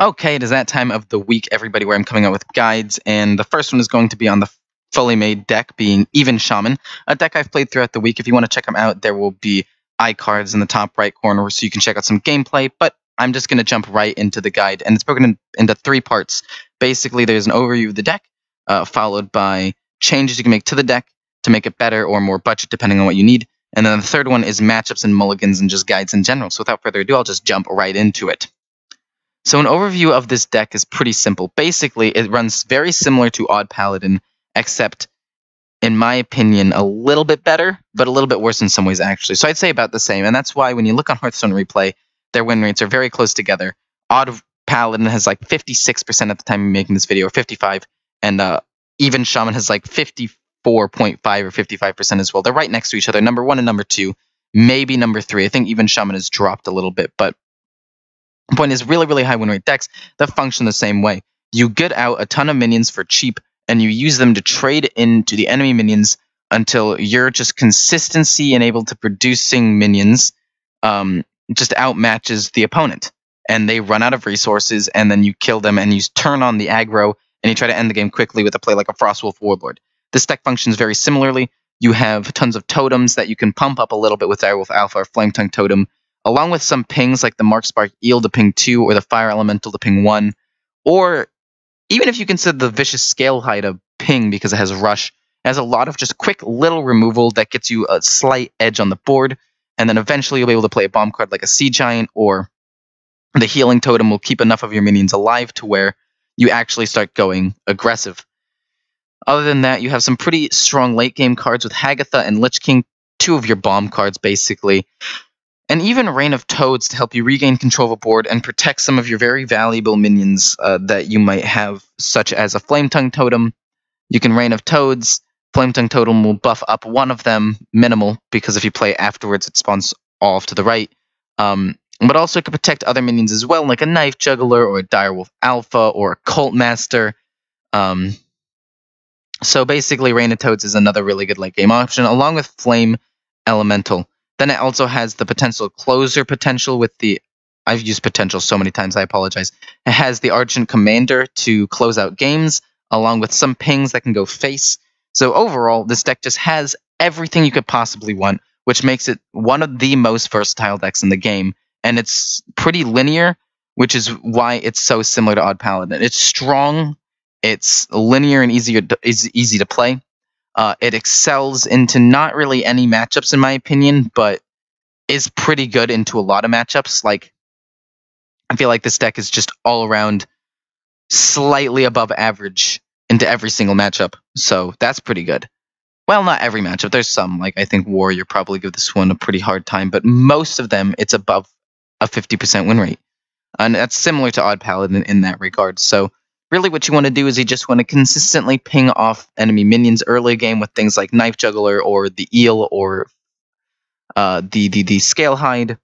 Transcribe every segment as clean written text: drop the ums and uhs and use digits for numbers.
Okay, it is that time of the week, everybody, where I'm coming out with guides, and the first one is going to be on the fully made deck, being Even Shaman, a deck I've played throughout the week. If you want to check them out, there will be iCards in the top right corner so you can check out some gameplay, but I'm just going to jump right into the guide, and it's broken into 3 parts. Basically, there's an overview of the deck, followed by changes you can make to the deck to make it better or more budget, depending on what you need, and then the third one is matchups and mulligans and just guides in general. So without further ado, I'll just jump right into it. So an overview of this deck is pretty simple. Basically, it runs very similar to Odd Paladin, except, in my opinion, a little bit better, but a little bit worse in some ways, actually. So I'd say about the same, and that's why when you look on Hearthstone Replay, their win rates are very close together. Odd Paladin has like 56% at the time of making this video, or 55, and Even Shaman has like 54.5 or 55% as well. They're right next to each other, number 1 and number 2, maybe number 3. I think Even Shaman has dropped a little bit, but the point is really, really high win rate decks that function the same way. You get out a ton of minions for cheap, and you use them to trade into the enemy minions until you're just consistency and able to producing minions just outmatches the opponent. And they run out of resources, and then you kill them, and you turn on the aggro, and you try to end the game quickly with a play like a Frostwolf Warlord. This deck functions very similarly. You have tons of totems that you can pump up a little bit with Direwolf Alpha or Flametongue Totem, along with some pings like the Murkspark Eel to ping 2 or the Fire Elemental to ping 1. Or even if you consider the Vicious Scalehide a ping because it has Rush, it has a lot of just quick little removal that gets you a slight edge on the board. And then eventually you'll be able to play a bomb card like a Sea Giant, or the Healing Totem will keep enough of your minions alive to where you actually start going aggressive. Other than that, you have some pretty strong late game cards with Hagatha and Lich King, 2 of your bomb cards basically. And even Reign of Toads to help you regain control of a board and protect some of your very valuable minions that you might have, such as a Flametongue Totem. You can Reign of Toads. Flametongue Totem will buff up one of them, minimal, because if you play afterwards, it spawns off to the right. But also it can protect other minions as well, like a Knife Juggler or a Direwolf Alpha or a Cult Master. So basically, Reign of Toads is another really good late game option, along with Flame Elemental. Then it also has the potential closer potential with the... I've used potential so many times, I apologize. It has the Argent Commander to close out games, along with some pings that can go face. So overall, this deck just has everything you could possibly want, which makes it one of the most versatile decks in the game. And it's pretty linear, which is why it's so similar to Odd Paladin. It's strong, it's linear and easy to play. It excels into not really any matchups, in my opinion, but is pretty good into a lot of matchups. Like, I feel like this deck is just all around slightly above average into every single matchup, so that's pretty good. Well, not every matchup. There's some, like I think Warrior probably give this one a pretty hard time, but most of them, it's above a 50% win rate. And that's similar to Odd Paladin in that regard. So really what you want to do is you just want to consistently ping off enemy minions early game with things like Knife Juggler or the Eel or the Scalehide,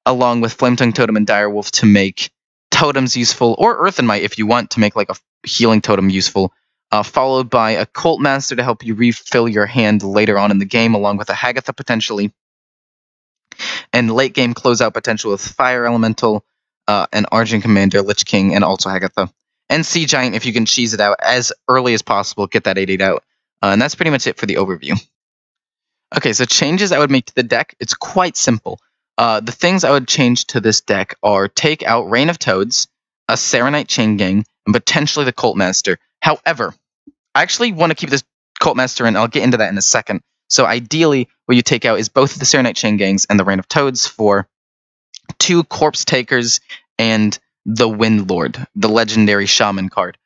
along with Flametongue Totem and Direwolf to make totems useful, or Earthen Might if you want to make like a Healing Totem useful, followed by a Cult Master to help you refill your hand later on in the game, along with a Hagatha potentially, and late game closeout potential with Fire Elemental, an Argent Commander, Lich King, and also Hagatha. And Sea Giant, if you can cheese it out as early as possible, get that 8/8 out. And that's pretty much it for the overview. Okay, so changes I would make to the deck, it's quite simple. The things I would change to this deck are take out Reign of Toads, a Serenite Chain Gang, and potentially the Cult Master. However, I actually want to keep this Cult Master in. I'll get into that in a second. So ideally, what you take out is both the Serenite Chain Gangs and the Reign of Toads for 2 Corpse Takers and the Wind Lord, the legendary Shaman card.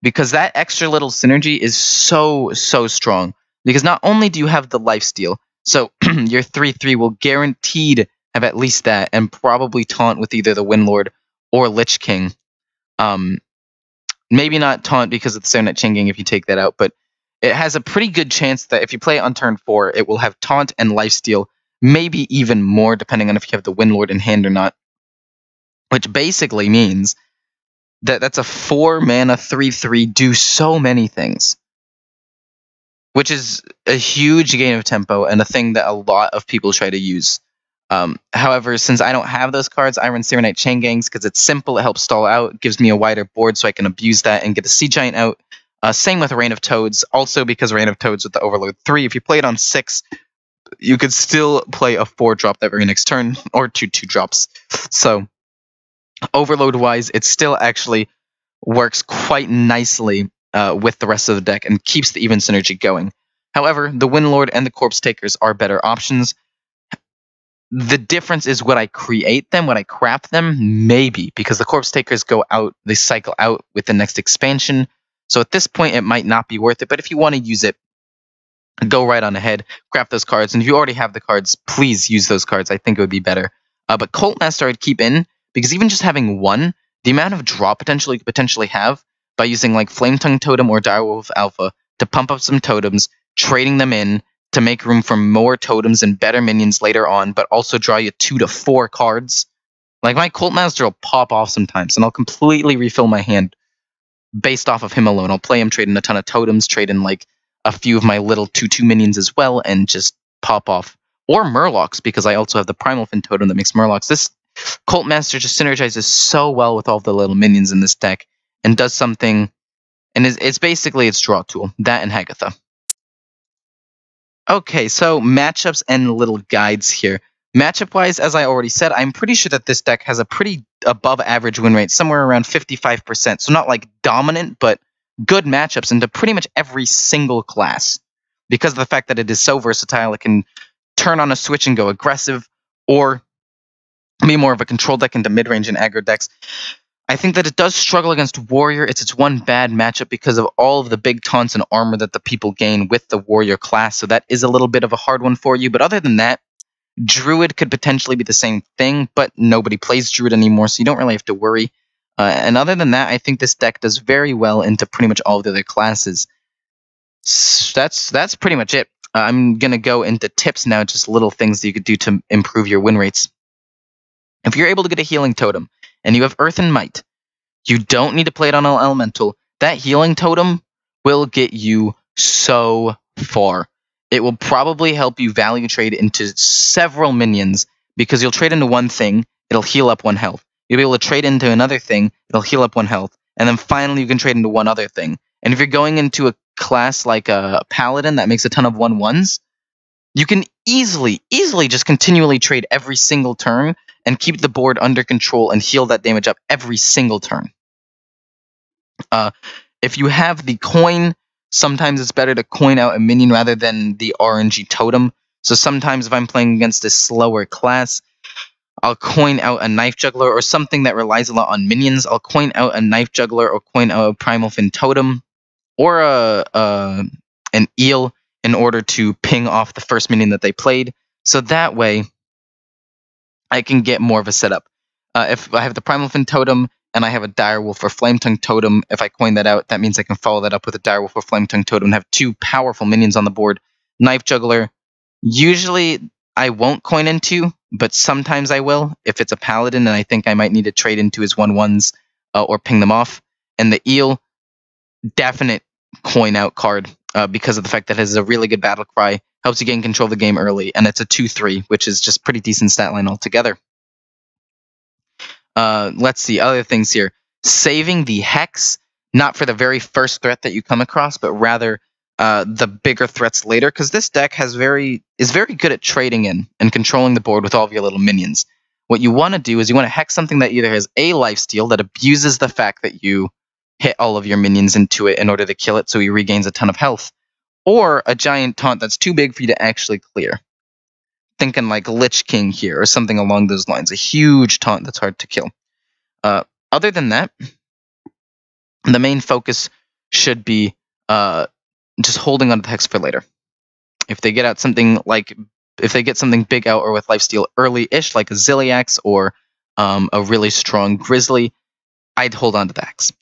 Because that extra little synergy is so strong. Because not only do you have the lifesteal, so your 3/3 will guaranteed have at least that, and probably taunt with either the Windlord or Lich King. Maybe not taunt because of the Serenite Chain Gang if you take that out, but it has a pretty good chance that if you play it on turn 4, it will have taunt and lifesteal, maybe even more, depending on if you have the Windlord in hand or not. Which basically means that that's a 4-mana 3/3 do so many things. Which is a huge gain of tempo and a thing that a lot of people try to use. However, since I don't have those cards, I run Serenite Chain Gangs because it's simple, it helps stall out, gives me a wider board so I can abuse that and get a Sea Giant out. Same with Reign of Toads, also because Reign of Toads with the Overload 3, if you play it on 6, you could still play a 4-drop that very next turn, or 2 2-drops. So, Overload-wise, it still actually works quite nicely with the rest of the deck and keeps the even synergy going. However, the Windlord and the Corpse Takers are better options. The difference is what I create them, what I craft them, maybe, because the Corpse Takers go out, they cycle out with the next expansion. So at this point, it might not be worth it, but if you want to use it, go right on ahead, craft those cards, and if you already have the cards, please use those cards. I think it would be better. But Cult Master I'd keep in, because even just having one, the amount of draw potential you could potentially have by using like Flame Tongue Totem or Direwolf Alpha to pump up some totems, trading them in, to make room for more totems and better minions later on, but also draw you 2 to 4 cards. Like, my Cult Master will pop off sometimes, and I'll completely refill my hand based off of him alone. I'll play him, trade in a ton of totems, trade in, like, a few of my little 2/2 minions as well, and just pop off. Or Murlocs, because I also have the Primalfin totem that makes Murlocs. This Cult Master just synergizes so well with all the little minions in this deck, and does something, and it's basically its draw tool. That and Hagatha. Okay, so matchups and little guides here. Matchup-wise, as I already said, I'm pretty sure that this deck has a pretty above-average win rate, somewhere around 55%. So not like dominant, but good matchups into pretty much every single class. Because of the fact that it is so versatile, it can turn on a switch and go aggressive, or be more of a control deck into mid-range and aggro decks. I think that it does struggle against Warrior. It's its one bad matchup because of all of the big taunts and armor that the people gain with the Warrior class, so that is a little bit of a hard one for you. But other than that, Druid could potentially be the same thing, but nobody plays Druid anymore, so you don't really have to worry. And other than that, I think this deck does very well into pretty much all of the other classes. So that's pretty much it. I'm going to go into tips now, just little things that you could do to improve your win rates. If you're able to get a healing totem, and you have Earth and Might, you don't need to play it on an elemental. That healing totem will get you so far. It will probably help you value trade into several minions, because you'll trade into one thing, it'll heal up 1 health. You'll be able to trade into another thing, it'll heal up 1 health. And then finally you can trade into one other thing. And if you're going into a class like a Paladin that makes a ton of 1/1s, you can easily just continually trade every single turn and keep the board under control and heal that damage up every single turn. If you have the coin, sometimes it's better to coin out a minion rather than the RNG totem. So sometimes if I'm playing against a slower class, I'll coin out a Knife Juggler or something that relies a lot on minions. I'll coin out a Knife Juggler or coin out a Primalfin totem or an eel in order to ping off the first minion that they played. So that way, I can get more of a setup. If I have the Primalfin totem and I have a Direwolf or Flametongue totem, if I coin that out, that means I can follow that up with a Direwolf or Flametongue totem and have 2 powerful minions on the board. Knife Juggler, usually I won't coin into, but sometimes I will if it's a Paladin and I think I might need to trade into his 1/1s or ping them off. And the eel, definite coin out card because of the fact that it has a really good battle cry, helps you gain control of the game early, and it's a 2/3, which is just pretty decent stat line altogether. Let's see, other things here. Saving the Hex, not for the very first threat that you come across, but rather the bigger threats later, because this deck is very good at trading in and controlling the board with all of your little minions. What you want to do is you want to hex something that either has a lifesteal that abuses the fact that you hit all of your minions into it in order to kill it so he regains a ton of health, or a giant taunt that's too big for you to actually clear. Thinking like Lich King here or something along those lines. A huge taunt that's hard to kill. Other than that, the main focus should be just holding on to the hex for later. If they get out something like, if they get something big out or with lifesteal early-ish, like a Zilliax or a really strong Grizzly, I'd hold on to the hex.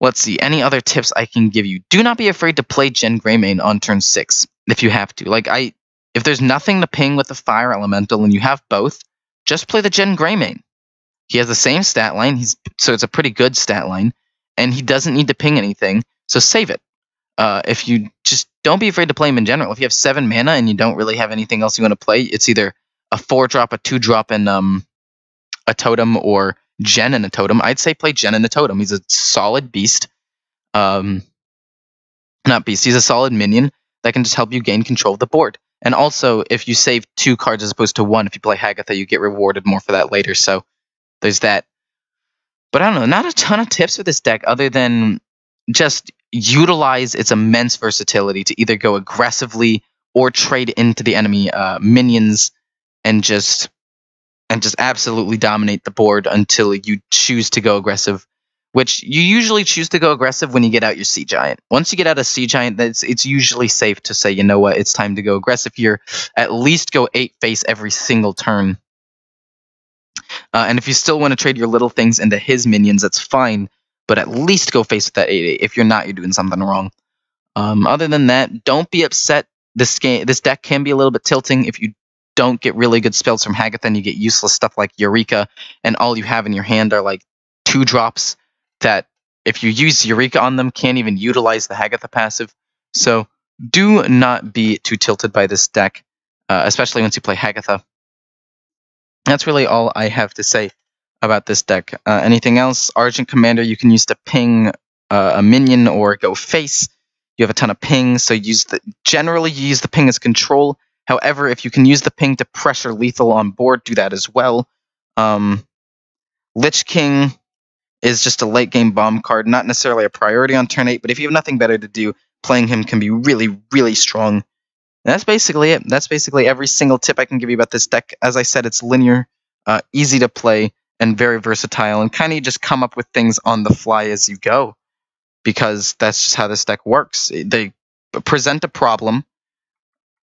Let's see, any other tips I can give you? Do not be afraid to play Gen Greymane on turn 6 if you have to. If there's nothing to ping with the Fire Elemental and you have both, just play the Gen Greymane. He has the same stat line, so it's a pretty good stat line, and he doesn't need to ping anything, so save it. If you just don't be afraid to play him in general. If you have 7 mana and you don't really have anything else you want to play, it's either a 4-drop, a 2-drop, and a totem, or Gen and a totem, I'd say play Gen and a totem. He's a solid beast. Not beast. He's a solid minion that can just help you gain control of the board. And also, if you save 2 cards as opposed to 1, if you play Hagatha, you get rewarded more for that later. So there's that. But I don't know, not a ton of tips for this deck other than just utilize its immense versatility to either go aggressively or trade into the enemy minions and just absolutely dominate the board until you choose to go aggressive, which you usually choose to go aggressive when you get out your Sea Giant. Once you get out a Sea Giant, it's usually safe to say, you know what, it's time to go aggressive here. At least go 8 face every single turn. And if you still want to trade your little things into his minions, that's fine. But at least go face with that 8/8. If you're not, you're doing something wrong. Other than that, don't be upset. This deck can be a little bit tilting if you don't get really good spells from Hagatha and you get useless stuff like Eureka, and all you have in your hand are like 2-drops that, if you use Eureka on them, can't even utilize the Hagatha passive. So do not be too tilted by this deck, especially once you play Hagatha. That's really all I have to say about this deck. Anything else? Argent Commander, you can use to ping a minion or go face. You have a ton of ping, so generally you use the ping as control. However, if you can use the ping to pressure lethal on board, do that as well. Lich King is just a late game bomb card, not necessarily a priority on turn 8, but if you have nothing better to do, playing him can be really, really strong. And that's basically it. That's basically every single tip I can give you about this deck. As I said, it's linear, easy to play, and very versatile, and kind of just come up with things on the fly as you go, because that's just how this deck works. They present a problem,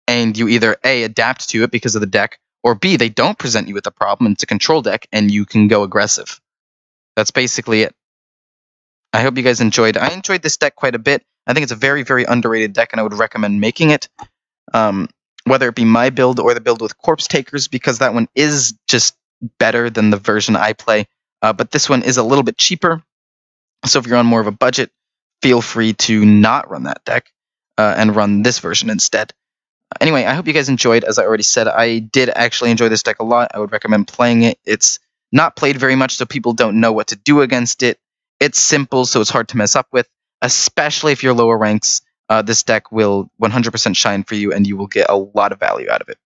and you either A, adapt to it because of the deck, or B, they don't present you with a problem, and it's a control deck, and you can go aggressive. That's basically it. I hope you guys enjoyed. I enjoyed this deck quite a bit. I think it's a very, very underrated deck, and I would recommend making it. Whether it be my build or the build with Corpse Takers, because that one is just better than the version I play. But this one is a little bit cheaper. So if you're on more of a budget, feel free to not run that deck and run this version instead. Anyway, I hope you guys enjoyed. As I already said, I did actually enjoy this deck a lot. I would recommend playing it. It's not played very much, so people don't know what to do against it. It's simple, so it's hard to mess up with, especially if you're lower ranks. This deck will 100% shine for you, and you will get a lot of value out of it.